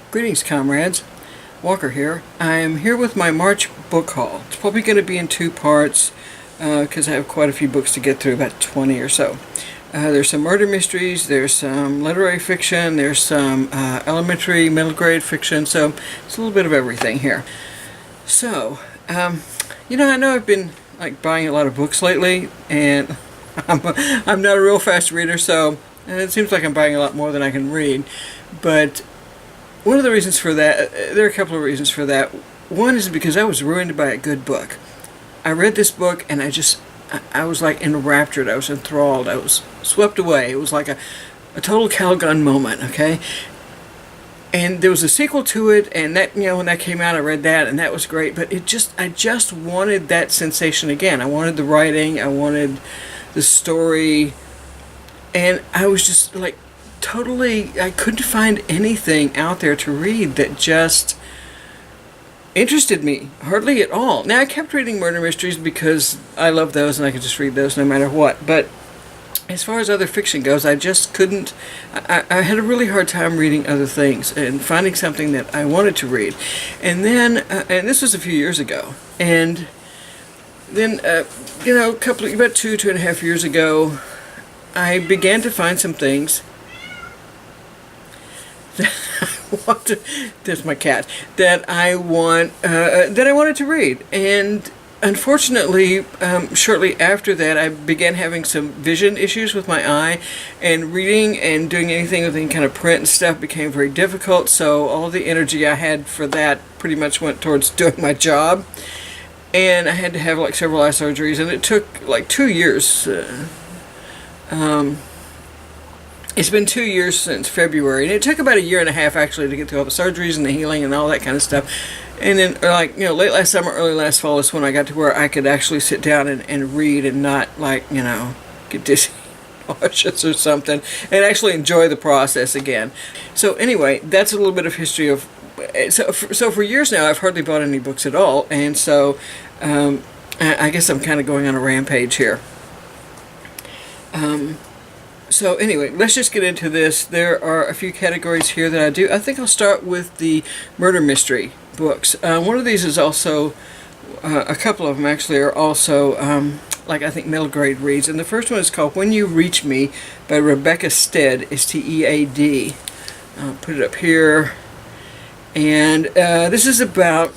Greetings, comrades. Walker here. I'm here with my March book haul. It's probably going to be in two parts because I have quite a few books to get through, about 20 or so. There's some murder mysteries, there's some literary fiction, there's some elementary, middle grade fiction, so it's a little bit of everything here. So, I know I've been buying a lot of books lately, and I'm not a real fast reader, so it seems like I'm buying a lot more than I can read. But one of the reasons for that, there are a couple of reasons for that. One is because I was ruined by a good book. I read this book and I was like enraptured, I was enthralled, I was swept away. It was like a total Calgon moment, okay? And there was a sequel to it, and that, when that came out, I read that, and that was great. But I just wanted that sensation again. I wanted the writing, I wanted the story, and I was just I couldn't find anything out there to read that just interested me, hardly at all. Now, I kept reading murder mysteries because I love those and I could just read those no matter what. But as far as other fiction goes, I just couldn't. I had a really hard time reading other things and finding something that I wanted to read. And then, and this was a few years ago, and then, about 2.5 years ago, I began to find some things there's my cat, that I wanted to read. And unfortunately, shortly after that, I began having some vision issues with my eye, and reading and doing anything with any kind of print and stuff became very difficult. So all the energy I had for that pretty much went towards doing my job, and I had to have several eye surgeries, and it took 2 years. It's been 2 years since February, and it took about 1.5 years actually to get through all the surgeries and the healing and all that kind of stuff. And then, late last summer, early last fall is when I got to where I could actually sit down and read and not, get dizzy, nauseous or something, and actually enjoy the process again. So anyway, that's a little bit of history of. So for years now, I've hardly bought any books at all, and so I guess I'm kind of going on a rampage here. So anyway, let's just get into this. There are a few categories here that I do. I think I'll start with the murder mystery books. One of these is also, a couple of them actually are also, I think middle grade reads. And the first one is called When You Reach Me by Rebecca Stead, Stead. I'll put it up here. And this is about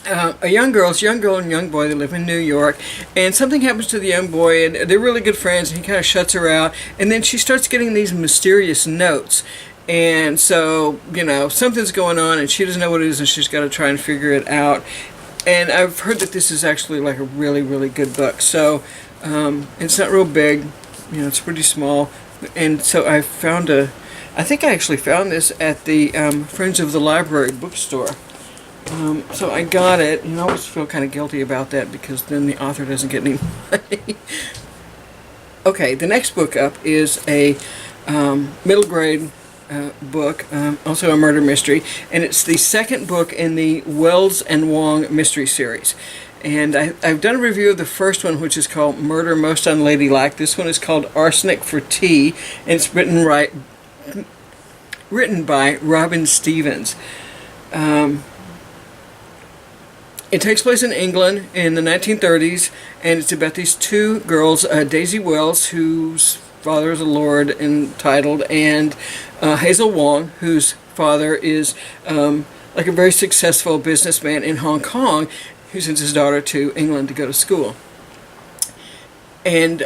a young girl and young boy. They live in New York, and something happens to the young boy, and they're really good friends, and he kind of shuts her out, and then she starts getting these mysterious notes, and so, something's going on, and she doesn't know what it is, and she's got to try and figure it out. And I've heard that this is actually a really, really good book. So it's not real big, it's pretty small, and so I think I actually found this at the Friends of the Library bookstore. So I got it, and I always feel kind of guilty about that because then the author doesn't get any money. Okay, the next book up is a middle grade book, also a murder mystery, and it's the second book in the Wells and Wong mystery series. And I've done a review of the first one, which is called Murder Most Unladylike. This one is called Arsenic for Tea, and it's written by Robin Stevens. It takes place in England in the 1930s, and it's about these two girls, Daisy Wells, whose father is a lord entitled, and Hazel Wong, whose father is a very successful businessman in Hong Kong, who sends his daughter to England to go to school. And,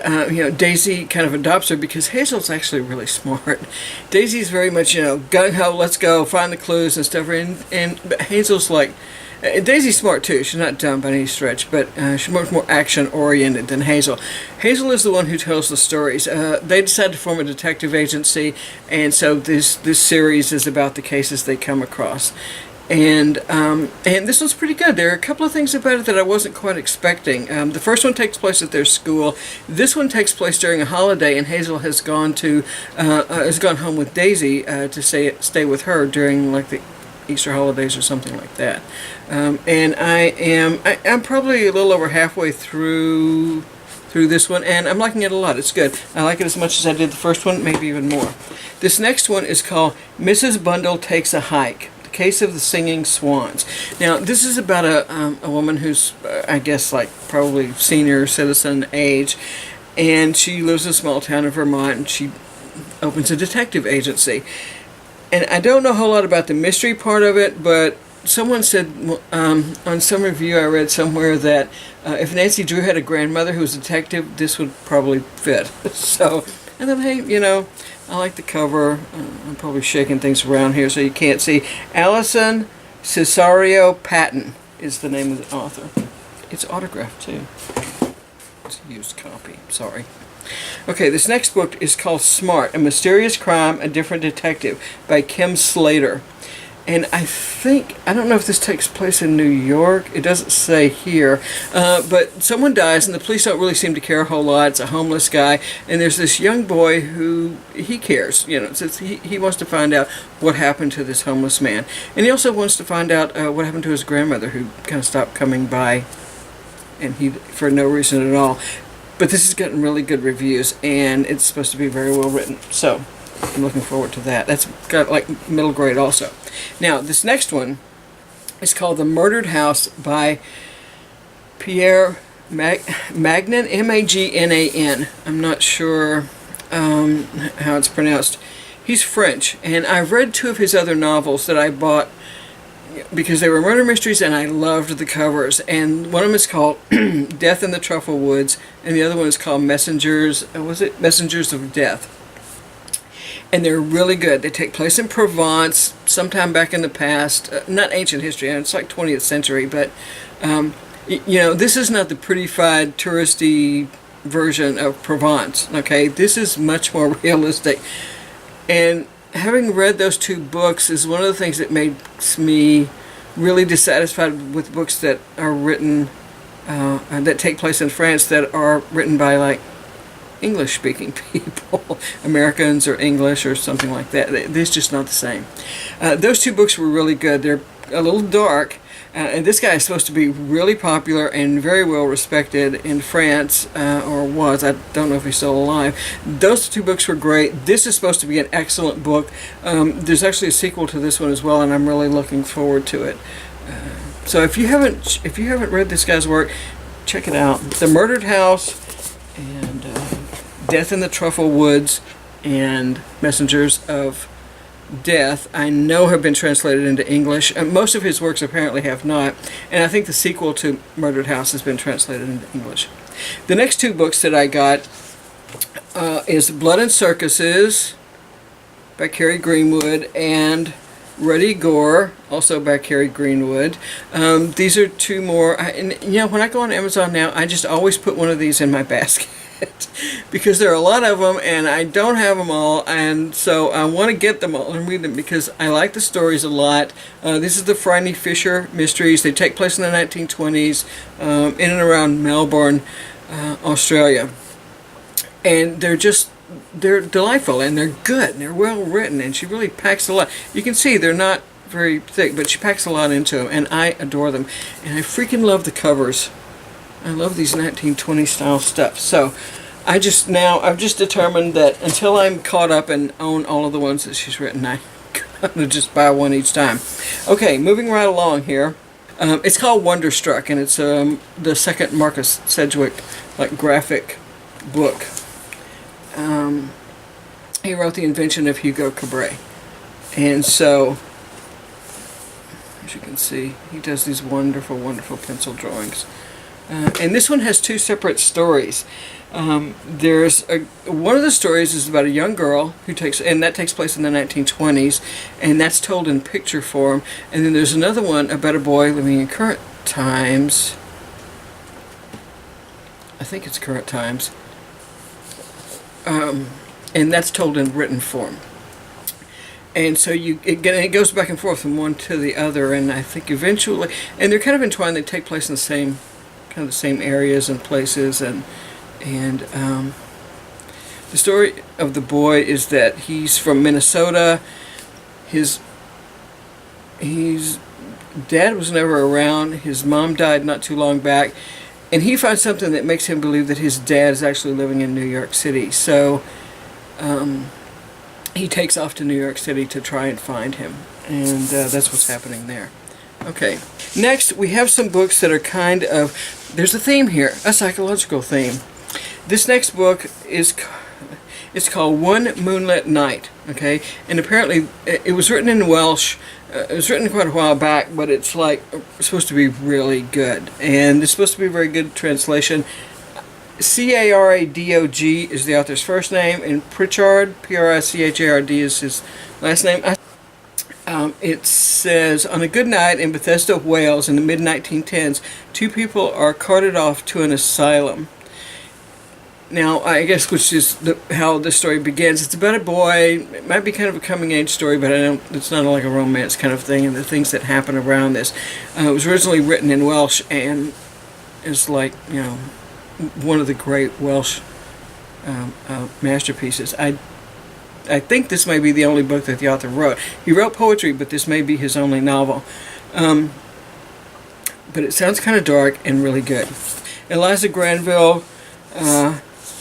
Daisy kind of adopts her because Hazel's actually really smart. Daisy's very much, gung-ho, let's go, find the clues and stuff, and Hazel's Daisy's smart too. She's not dumb by any stretch, but she's much more action-oriented than Hazel. Hazel is the one who tells the stories. They decide to form a detective agency, and so this series is about the cases they come across. And this one's pretty good. There are a couple of things about it that I wasn't quite expecting. The first one takes place at their school. This one takes place during a holiday, and Hazel has gone home with Daisy to stay with her during the Easter holidays or something like that. And I'm probably a little over halfway through through this one, and I'm liking it a lot. It's good. I like it as much as I did the first one, maybe even more. This next one is called Mrs. Bundle Takes a Hike. The Case of the Singing Swans. Now, this is about a woman who's, I guess, like probably senior citizen age, and she lives in a small town in Vermont, and she opens a detective agency. And I don't know a whole lot about the mystery part of it, but someone said on some review I read somewhere that if Nancy Drew had a grandmother who was a detective, this would probably fit. So I thought, hey, you know, I like the cover. I'm probably shaking things around here so you can't see. Allison Cesario Patton is the name of the author. It's autographed too. It's a used copy. Sorry. Okay, this next book is called Smart, A Mysterious Crime, A Different Detective by Kim Slater. And I don't know if this takes place in New York. It doesn't say here. But someone dies, and the police don't really seem to care a whole lot. It's a homeless guy. And there's this young boy who, he cares. You know, he wants to find out what happened to this homeless man. And he also wants to find out what happened to his grandmother, who kind of stopped coming by, and he for no reason at all. But this has gotten really good reviews, and it's supposed to be very well written. So I'm looking forward to that. That's got like middle grade also. Now, this next one is called The Murdered House by Pierre Magnan, M-A-G-N-A-N. I'm not sure how it's pronounced. He's French, and I've read two of his other novels that I bought because they were murder mysteries, and I loved the covers. And one of them is called Death in the Truffle Woods, and the other one is called Messengers of Death. And they're really good. They take place in Provence, sometime back in the past. Not ancient history, it's like 20th century, but you know, this is not the prettified, touristy version of Provence, okay? This is much more realistic. And having read those two books is one of the things that makes me really dissatisfied with books that are written, that take place in France, that are written by like English-speaking people, Americans or English or something like that. It's just not the same. Those two books were really good. They're a little dark, and this guy is supposed to be really popular and very well respected in France, or was. I don't know if he's still alive. Those two books were great. This is supposed to be an excellent book. There's actually a sequel to this one as well, and I'm really looking forward to it. So if you haven't read this guy's work, check it out. The Murdered House and Death in the Truffle Woods and Messengers of Death, I know have been translated into English. Most of his works apparently have not, and I think the sequel to Murdered House has been translated into English. The next two books that I got is Blood and Circuses by Carrie Greenwood and Ruddy Gore, also by Carrie Greenwood. These are two more, and you know, when I go on Amazon now, I just always put one of these in my basket. Because there are a lot of them and I don't have them all, and so I want to get them all and read them because I like the stories a lot. This is the Phryne Fisher mysteries. They take place in the 1920s in and around Melbourne, Australia, and they're delightful and they're good and they're well written, and she really packs a lot. You can see they're not very thick, but she packs a lot into them, and I adore them, and I freaking love the covers. I love these 1920 style stuff. So I've just determined that until I'm caught up and own all of the ones that she's written, I'm gonna just buy one each time. Okay, moving right along here. It's called Wonderstruck, and it's the second Marcus Sedgwick graphic book. He wrote The Invention of Hugo Cabret, and so as you can see, he does these wonderful, wonderful pencil drawings. And this one has two separate stories. There's one of the stories is about a young girl that takes place in the 1920s, and that's told in picture form. And then there's another one about a boy living in current times. I think it's current times. And that's told in written form. And so it goes back and forth from one to the other, and I think eventually, and they're kind of entwined. They take place in the same areas and places, and the story of the boy is that he's from Minnesota. His dad was never around. His mom died not too long back, and he finds something that makes him believe that his dad is actually living in New York City. So he takes off to New York City to try and find him, and that's what's happening there. Okay, next we have some books that are kind of, there's a theme here, a psychological theme. This next book is, it's called One Moonlit Night, okay, and apparently it was written in Welsh. It was written quite a while back, but it's like supposed to be really good, and it's supposed to be a very good translation. Caradog is the author's first name, and Pritchard, Prichard, is his last name. It says, on a good night in Bethesda, Wales, in the mid-1910s, two people are carted off to an asylum. Now, I guess which is how the story begins. It's about a boy. It might be kind of a coming-age story, but it's not like a romance kind of thing, and the things that happen around this. It was originally written in Welsh, and is like, you know, one of the great Welsh masterpieces. I think this may be the only book that the author wrote. He wrote poetry, but this may be his only novel. But it sounds kind of dark and really good. Eliza Granville,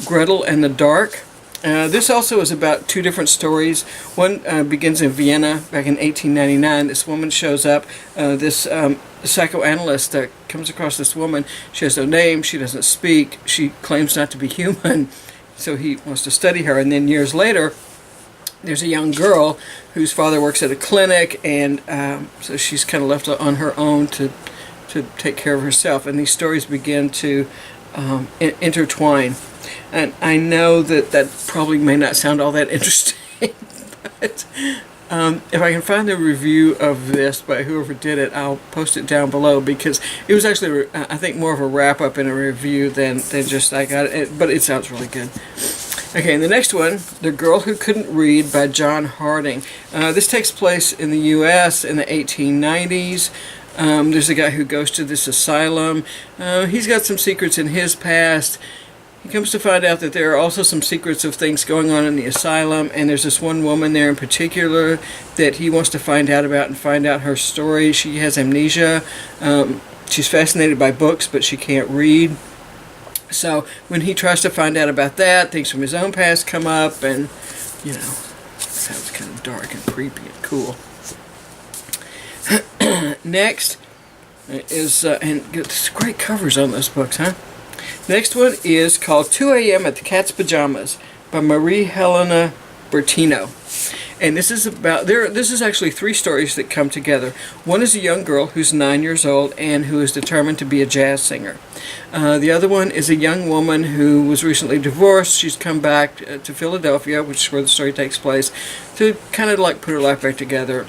Gretel and the Dark. This also is about two different stories. One begins in Vienna back in 1899. This woman shows up. This psychoanalyst comes across this woman. She has no name. She doesn't speak. She claims not to be human. So he wants to study her. And then years later, there's a young girl whose father works at a clinic, and so she's kind of left on her own to take care of herself. And these stories begin to intertwine. And I know that probably may not sound all that interesting, but if I can find the review of this by whoever did it, I'll post it down below, because it was actually, I think, more of a wrap-up in a review than just I got it, but it sounds really good. Okay, and the next one, The Girl Who Couldn't Read by John Harding. This takes place in the U.S. in the 1890s. There's a guy who goes to this asylum. He's got some secrets in his past. He comes to find out that there are also some secrets of things going on in the asylum, and there's this one woman there in particular that he wants to find out about and find out her story. She has amnesia. She's fascinated by books, but she can't read. So when he tries to find out about that, things from his own past come up, and, you know, it sounds kind of dark and creepy and cool. Next is, and there's great covers on those books, huh? Next one is called 2 A.M. at the Cat's Pajamas by Marie Helena Bertino. And this is about, this is actually three stories that come together. One is a young girl who's 9 years old and who is determined to be a jazz singer. The other one is a young woman who was recently divorced. She's come back to Philadelphia, which is where the story takes place, to kind of like put her life back together.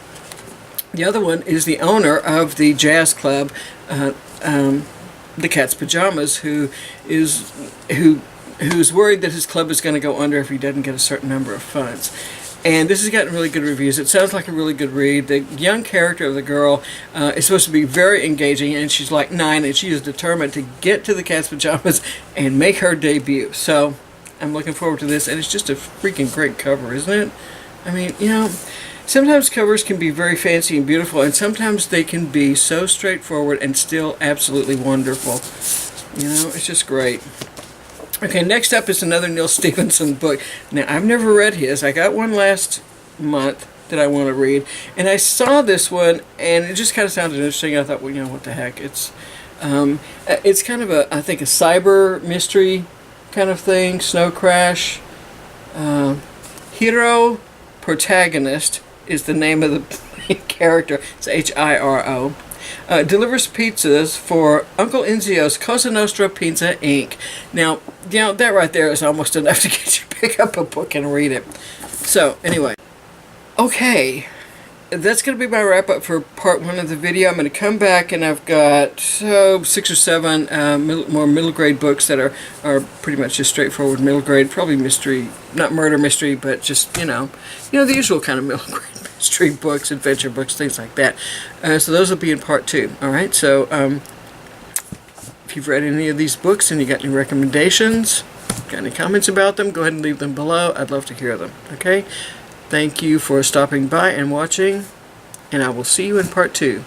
The other one is the owner of the jazz club, the Cat's Pajamas, who's worried that his club is going to go under if he doesn't get a certain number of funds. And this has gotten really good reviews. It sounds like a really good read. The young character of the girl is supposed to be very engaging, and she's like 9, and she is determined to get to the Cat's Pajamas and make her debut. So I'm looking forward to this, and it's just a freaking great cover, isn't it? I mean, you know, sometimes covers can be very fancy and beautiful, and sometimes they can be so straightforward and still absolutely wonderful. You know, it's just great. Okay, next up is another Neal Stephenson book. Now, I've never read his. I got one last month that I want to read, and I saw this one, and it just kind of sounded interesting. I thought, well, you know, what the heck? It's kind of a, I think, a cyber mystery kind of thing. Snow Crash. Hiro Protagonist is the name of the main character. It's Hiro. Delivers pizzas for Uncle Enzio's Cosa Nostra Pizza Inc. Now, you know, that right there is almost enough to get you to pick up a book and read it. So, anyway. Okay. That's going to be my wrap-up for part 1 of the video. I'm going to come back, and I've got 6 or 7 more middle-grade books that are pretty much just straightforward middle-grade. Probably mystery, not murder mystery, but just, you know, the usual kind of middle-grade mystery books, adventure books, things like that. So those will be in part 2. All right, so if you've read any of these books and you got any recommendations, got any comments about them, go ahead and leave them below. I'd love to hear them, okay? Thank you for stopping by and watching, and I will see you in part 2.